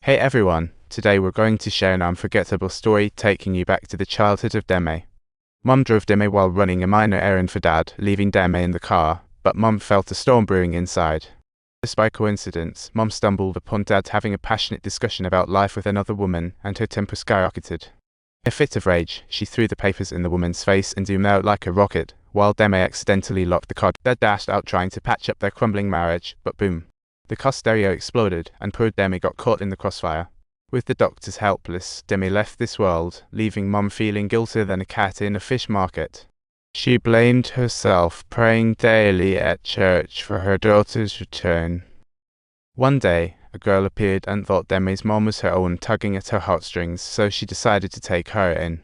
Hey everyone, today we're going to share an unforgettable story taking you back to the childhood of Damei. Mum drove Damei while running a minor errand for Dad, leaving Damei in the car, but Mum felt a storm brewing inside. Just by coincidence, Mum stumbled upon Dad having a passionate discussion about life with another woman, and her temper skyrocketed. In a fit of rage, she threw the papers in the woman's face and zoomed out like a rocket, while Damei accidentally locked the car. Dad dashed out trying to patch up their crumbling marriage, but boom. The car stereo exploded, and poor Damei got caught in the crossfire. With the doctors helpless, Damei left this world, leaving Mum feeling guiltier than a cat in a fish market. She blamed herself, praying daily at church for her daughter's return. One day, a girl appeared and thought Damei's mom was her own, tugging at her heartstrings, so she decided to take her in.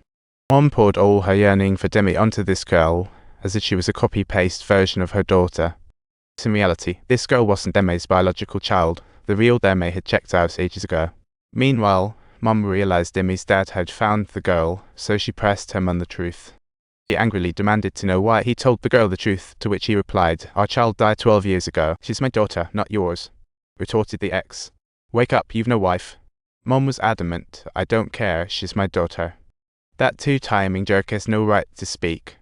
Mom poured all her yearning for Damei onto this girl, as if she was a copy-paste version of her daughter. In reality, this girl wasn't Damei's biological child. The real Damei had checked out ages ago. Meanwhile, Mum realized Damei's dad had found the girl, so she pressed him on the truth. She angrily demanded to know why he told the girl the truth, to which he replied, "Our child died 12 years ago. She's my daughter, not yours," retorted the ex. "Wake up, you've no wife." Mum was adamant, "I don't care, she's my daughter." That two-timing jerk has no right to speak.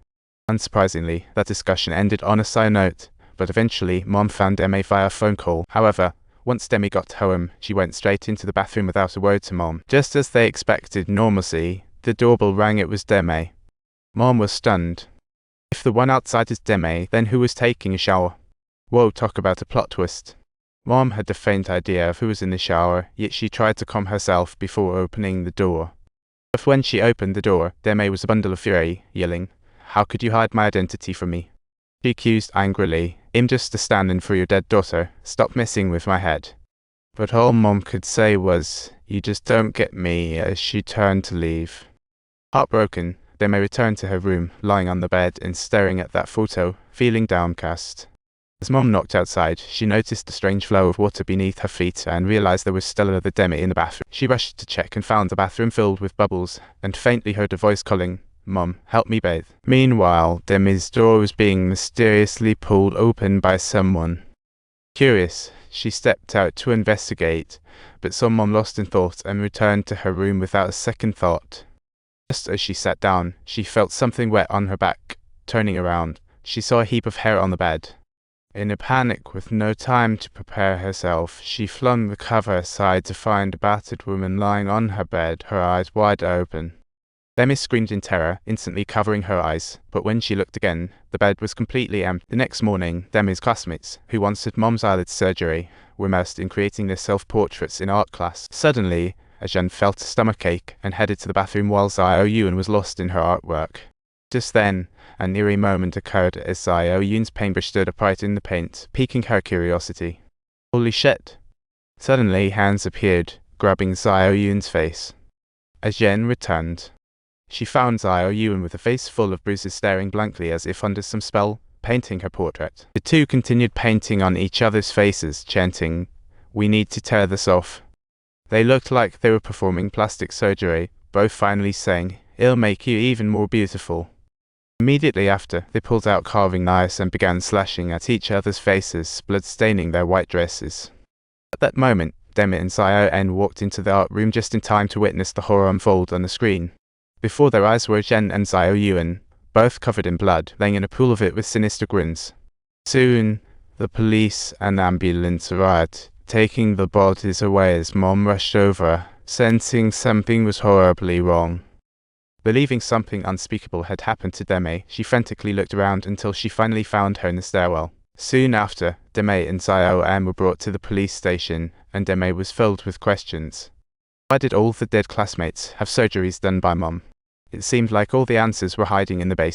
Unsurprisingly, that discussion ended on a sour note. But eventually, Mom found Damei via phone call. However, once Damei got home, she went straight into the bathroom without a word to Mom. Just as they expected normalcy, the doorbell rang. It was Damei. Mom was stunned. If the one outside is Damei, then who was taking a shower? Whoa, talk about a plot twist. Mom had a faint idea of who was in the shower, yet she tried to calm herself before opening the door. But when she opened the door, Damei was a bundle of fury, yelling, "How could you hide my identity from me?" She accused angrily, "I'm just a stand-in for your dead daughter. Stop messing with my head." But all Mom could say was, "You just don't get me," as she turned to leave. Heartbroken, Damei returned to her room, lying on the bed and staring at that photo, feeling downcast. As Mom knocked outside, she noticed the strange flow of water beneath her feet and realized there was still another Damei in the bathroom. She rushed to check and found the bathroom filled with bubbles, and faintly heard a voice calling, "Mom, help me bathe." Meanwhile, Damei's door was being mysteriously pulled open by someone. Curious, she stepped out to investigate, but saw Mom lost in thought and returned to her room without a second thought. Just as she sat down, she felt something wet on her back. Turning around, she saw a heap of hair on the bed. In a panic, with no time to prepare herself, she flung the cover aside to find a battered woman lying on her bed, her eyes wide open. Damei screamed in terror, instantly covering her eyes, but when she looked again, the bed was completely empty. The next morning, Damei's classmates, who once had Mom's eyelid surgery, were immersed in creating their self-portraits in art class. Suddenly, Ajahn felt a stomachache and headed to the bathroom while Xiaoyun was lost in her artwork. Just then, an eerie moment occurred as Xiaoyun's paintbrush stood upright in the paint, piquing her curiosity. Holy shit! Suddenly, hands appeared, grabbing Xiaoyun's face. Ajahn returned. She found Xiaoyun with a face full of bruises staring blankly as if under some spell, painting her portrait. The two continued painting on each other's faces, chanting, "We need to tear this off." They looked like they were performing plastic surgery, both finally saying, "It'll make you even more beautiful." Immediately after, they pulled out carving knives and began slashing at each other's faces, blood-staining their white dresses. At that moment, Damei and Xiaoyun walked into the art room just in time to witness the horror unfold on the screen. Before their eyes were Jen and Xiaoyun, both covered in blood, laying in a pool of it with sinister grins. Soon, the police and ambulance arrived, taking the bodies away as Mom rushed over, sensing something was horribly wrong. Believing something unspeakable had happened to Damei, she frantically looked around until she finally found her in the stairwell. Soon after, Damei and Xiaoyun were brought to the police station, and Damei was filled with questions. Why did all the dead classmates have surgeries done by Mom? It seemed like all the answers were hiding in the basement.